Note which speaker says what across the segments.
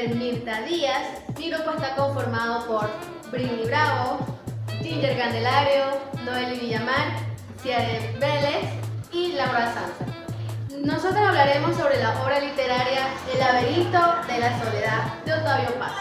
Speaker 1: ser Mirta Díaz. Mi grupo está conformado por Britney Bravo, Ginger Candelario, Noeli Villamar, Ciare Vélez y Laura Sanza. Nosotros hablaremos sobre la obra literaria El laberinto de la soledad de Octavio Paz.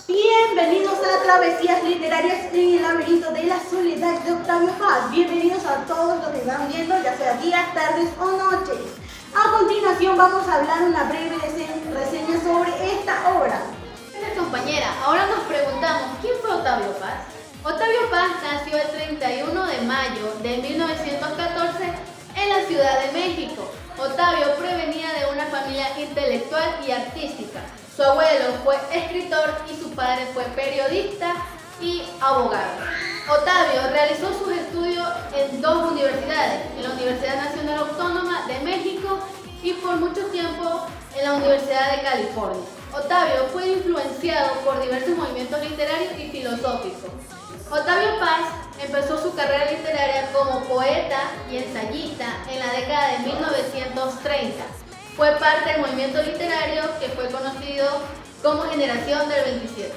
Speaker 2: Bienvenidos a Travesías Literarias en el laberinto de la soledad de Octavio Paz. Bienvenidos a todos los que están viendo, ya sea días, tardes o noches. A continuación vamos a hablar una breve reseña sobre esta obra.
Speaker 1: Compañera, ahora nos preguntamos, ¿quién fue Octavio Paz? Octavio Paz nació el 31 de mayo de 1914 en la Ciudad de México. Octavio provenía de una familia intelectual y artística. Su abuelo fue escritor y su padre fue periodista y abogado. Octavio realizó sus estudios en dos universidades, en la Universidad Nacional Autónoma de México y por mucho tiempo en la Universidad de California. Octavio fue influenciado por diversos movimientos literarios y filosóficos. Octavio Paz empezó su carrera literaria como poeta y ensayista en la década de 1930. Fue parte del movimiento literario que fue conocido como Generación del 27.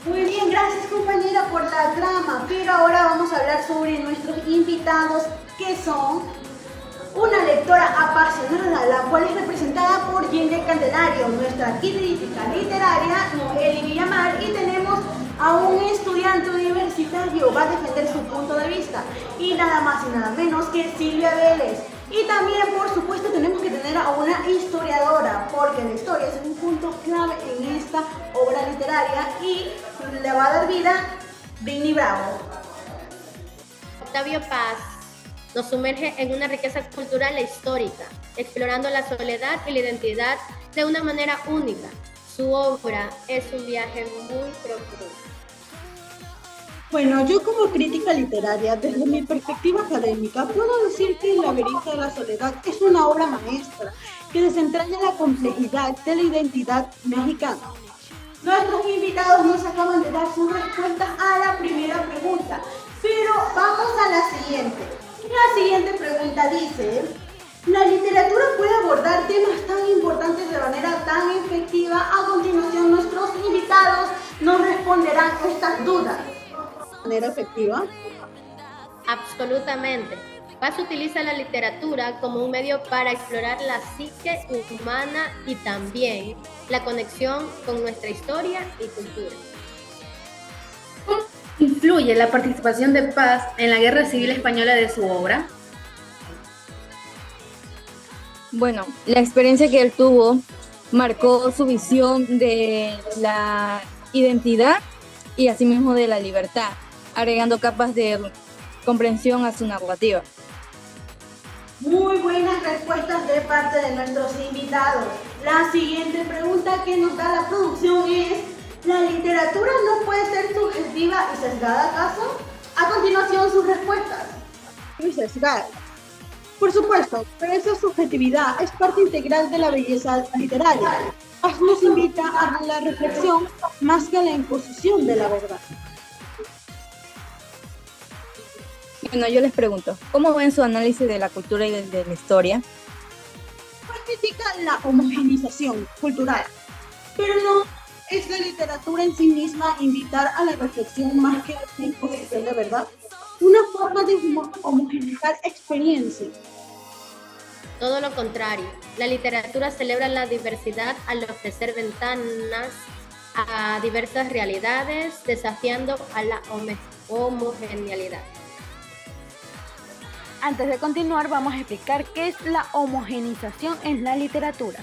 Speaker 2: Muy bien, gracias compañera por la trama, pero ahora vamos a hablar sobre nuestros invitados que son una lectora apasionada, la cual es representada por Ginger Candelario, nuestra crítica literaria Noeli Villamar, y tenemos a un estudiante universitario, va a defender su punto de vista, y nada más y nada menos que Silvia Vélez. Y también, por supuesto, tenemos que tener a una historiadora, porque la historia es un punto clave en esta obra literaria y le va a dar vida Britney Bravo.
Speaker 3: Octavio Paz nos sumerge en una riqueza cultural e histórica, explorando la soledad y la identidad de una manera única. Su obra es un viaje muy profundo.
Speaker 4: Bueno, yo como crítica literaria, desde mi perspectiva académica, puedo decir que El laberinto de la soledad es una obra maestra que desentraña la complejidad de la identidad mexicana.
Speaker 2: Nuestros invitados nos acaban de dar sus respuestas a la primera pregunta, pero vamos a la siguiente. La siguiente pregunta dice: ¿la literatura puede abordar temas tan importantes de manera tan efectiva? A continuación, nuestros invitados nos responderán estas dudas.
Speaker 4: ¿De manera efectiva?
Speaker 3: Absolutamente. Paz utiliza la literatura como un medio para explorar la psique humana y también la conexión con nuestra historia y cultura.
Speaker 1: ¿Cómo influye la participación de Paz en la Guerra Civil Española de su obra?
Speaker 5: Bueno, la experiencia que él tuvo marcó su visión de la identidad y asimismo de la libertad, agregando capas de comprensión a su narrativa.
Speaker 2: Muy buenas respuestas de parte de nuestros invitados. La siguiente pregunta que nos da la producción es: ¿la literatura no puede ser subjetiva y sesgada acaso? A continuación, sus respuestas.
Speaker 4: Muy sesgada. Por supuesto, pero esa subjetividad es parte integral de la belleza literaria. Paz nos invita a la reflexión más que a la imposición de la verdad.
Speaker 5: Bueno, yo les pregunto, ¿cómo ven su análisis de la cultura y de la historia?
Speaker 4: Pues critica la homogenización cultural, pero no es la literatura en sí misma invitar a la reflexión más que a la imposición de verdad. Una forma de homogeneizar experiencias.
Speaker 3: Todo lo contrario, la literatura celebra la diversidad al ofrecer ventanas a diversas realidades, desafiando a la homogeneidad.
Speaker 6: Antes de continuar, vamos a explicar qué es la homogenización en la literatura.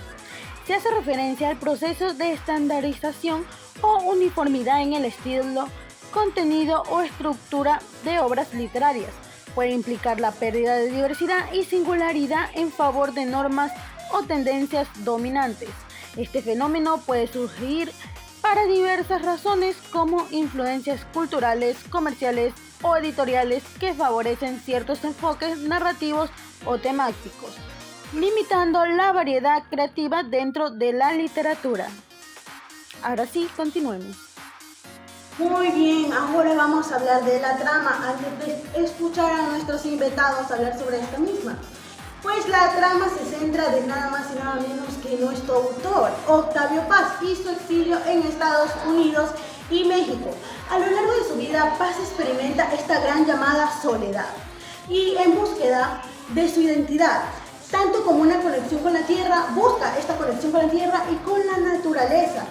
Speaker 6: Se hace referencia al proceso de estandarización o uniformidad en el estilo, contenido o estructura de obras literarias. Puede implicar la pérdida de diversidad y singularidad en favor de normas o tendencias dominantes. Este fenómeno puede surgir para diversas razones, como influencias culturales, comerciales o editoriales que favorecen ciertos enfoques narrativos o temáticos, limitando la variedad creativa dentro de la literatura. Ahora sí, continuemos.
Speaker 2: Muy bien, ahora vamos a hablar de la trama antes de escuchar a nuestros invitados hablar sobre esta misma. Pues la trama se centra de nada más y nada menos que nuestro autor, Octavio Paz, y su exilio en Estados Unidos y México. A lo largo de su vida, Paz experimenta esta gran llamada soledad y en búsqueda de su identidad, tanto como una conexión con la tierra, busca esta conexión con la tierra y con la naturaleza,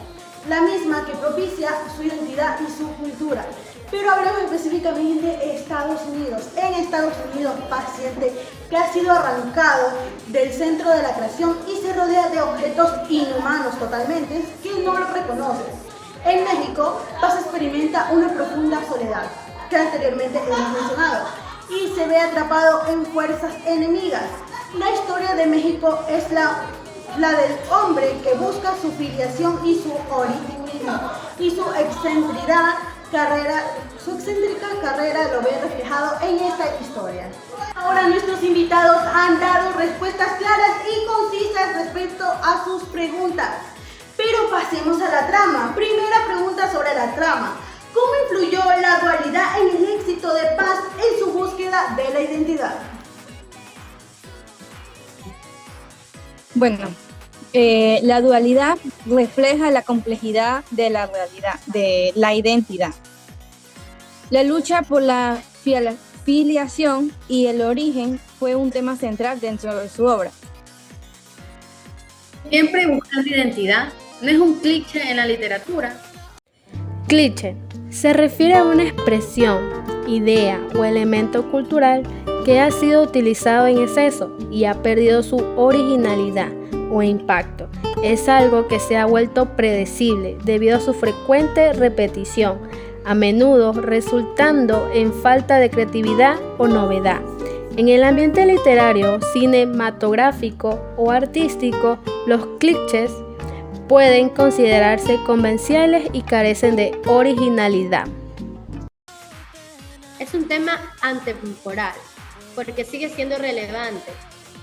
Speaker 2: la misma que propicia su identidad y su cultura. Pero hablamos específicamente de Estados Unidos. En Estados Unidos, Paz siente que ha sido arrancado del centro de la creación y se rodea de objetos inhumanos totalmente que no lo reconocen. En México, Paz experimenta una profunda soledad, que anteriormente hemos mencionado, y se ve atrapado en fuerzas enemigas. La historia de México es la del hombre que busca su filiación y su origen y su excéntrica carrera lo ve reflejado en esta historia. Ahora nuestros invitados han dado respuestas claras y concisas respecto a sus preguntas. Pero pasemos a la trama. Primera pregunta sobre la trama. ¿Cómo influyó la dualidad en el éxito de Paz en su búsqueda de la identidad?
Speaker 5: Bueno, la dualidad refleja la complejidad de la realidad, de la identidad. La lucha por la filiación y el origen fue un tema central dentro de su obra.
Speaker 1: Siempre buscando identidad no es un cliché en la literatura.
Speaker 6: Cliché se refiere a una expresión, idea o elemento cultural que ha sido utilizado en exceso y ha perdido su originalidad o impacto. Es algo que se ha vuelto predecible debido a su frecuente repetición, a menudo resultando en falta de creatividad o novedad. En el ambiente literario, cinematográfico o artístico, los clichés pueden considerarse convencionales y carecen de originalidad.
Speaker 3: Es un tema atemporal, porque sigue siendo relevante.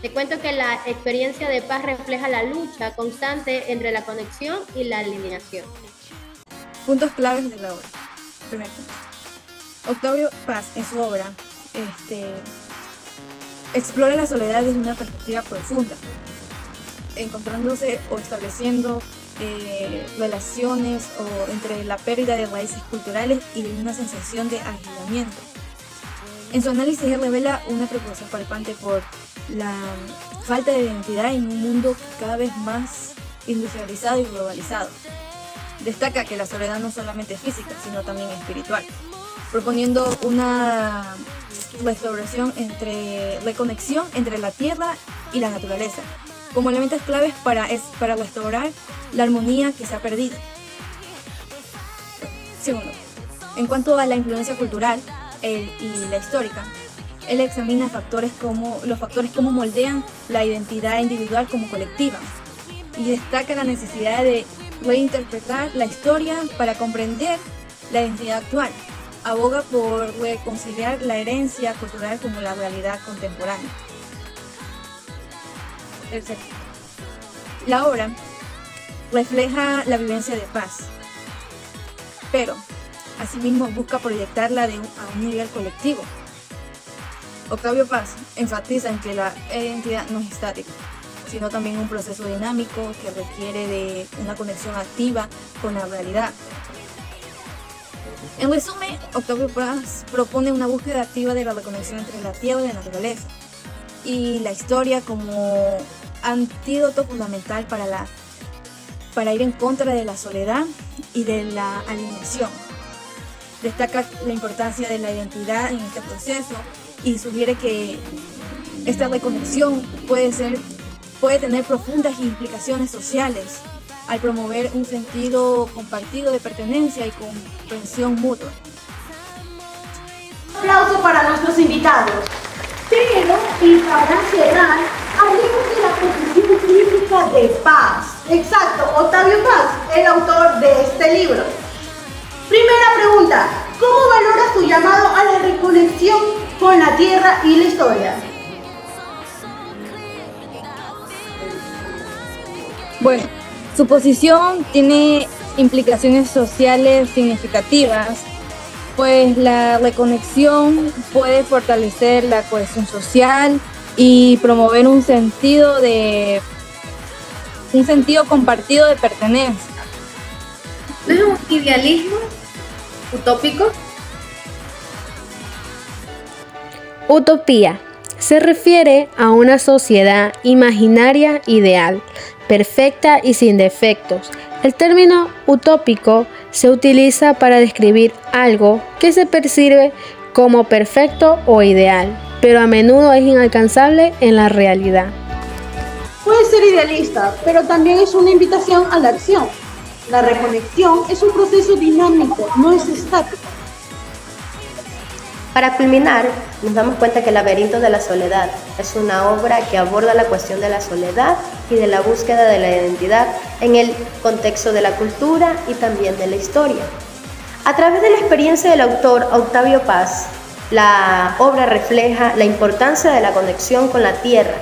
Speaker 3: Te cuento que la experiencia de Paz refleja la lucha constante entre la conexión y la alineación.
Speaker 5: Puntos claves de la obra. Primer punto. Octavio Paz en su obra explora la soledad desde una perspectiva profunda, encontrándose o estableciendo relaciones o entre la pérdida de raíces culturales y una sensación de aislamiento. En su análisis él revela una preocupación palpante por la falta de identidad en un mundo cada vez más industrializado y globalizado. Destaca que la soledad no solamente es física, sino también espiritual, proponiendo una restauración reconexión entre la tierra y la naturaleza, como elementos claves para restaurar la armonía que se ha perdido. Segundo, en cuanto a la influencia cultural y la histórica, él examina los factores como moldean la identidad individual como colectiva y destaca la necesidad de reinterpretar la historia para comprender la identidad actual. Aboga por reconciliar la herencia cultural como la realidad contemporánea. Tercero, la obra refleja la vivencia de Paz, pero asimismo busca proyectarla a un nivel colectivo. Octavio Paz enfatiza en que la identidad no es estática, sino también un proceso dinámico que requiere de una conexión activa con la realidad. En resumen, Octavio Paz propone una búsqueda activa de la reconexión entre la tierra y la naturaleza, y la historia como antídoto fundamental para ir en contra de la soledad y de la alienación. Destaca la importancia de la identidad en este proceso y sugiere que esta reconexión puede tener profundas implicaciones sociales al promover un sentido compartido de pertenencia y comprensión mutua.
Speaker 2: Un aplauso para nuestros invitados. Pero, y para cerrar, hablemos de la posición crítica de Paz. Exacto, Octavio Paz, el autor de este libro. Primera pregunta, ¿cómo valora su llamado a la reconexión con la tierra y la historia?
Speaker 5: Bueno, su posición tiene implicaciones sociales significativas, pues la reconexión puede fortalecer la cohesión social y promover un sentido compartido de pertenencia.
Speaker 7: ¿No es un idealismo utópico?
Speaker 8: Utopía se refiere a una sociedad imaginaria ideal, perfecta y sin defectos. El término utópico se utiliza para describir algo que se percibe como perfecto o ideal, pero a menudo es inalcanzable en la realidad.
Speaker 4: Puede ser idealista, pero también es una invitación a la acción. La reconexión es un proceso dinámico, no es estático.
Speaker 9: Para culminar, nos damos cuenta que El laberinto de la soledad es una obra que aborda la cuestión de la soledad y de la búsqueda de la identidad en el contexto de la cultura y también de la historia. A través de la experiencia del autor Octavio Paz, la obra refleja la importancia de la conexión con la tierra,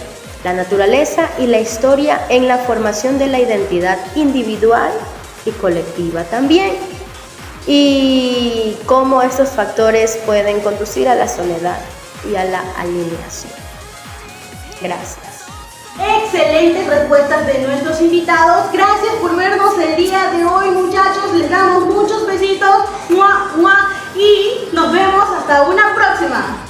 Speaker 9: la naturaleza y la historia en la formación de la identidad individual y colectiva también, y cómo estos factores pueden conducir a la soledad y a la alienación. Gracias.
Speaker 2: Excelentes respuestas de nuestros invitados. Gracias por vernos el día de hoy, muchachos. Les damos muchos besitos. ¡Mua, mua! Y nos vemos hasta una próxima.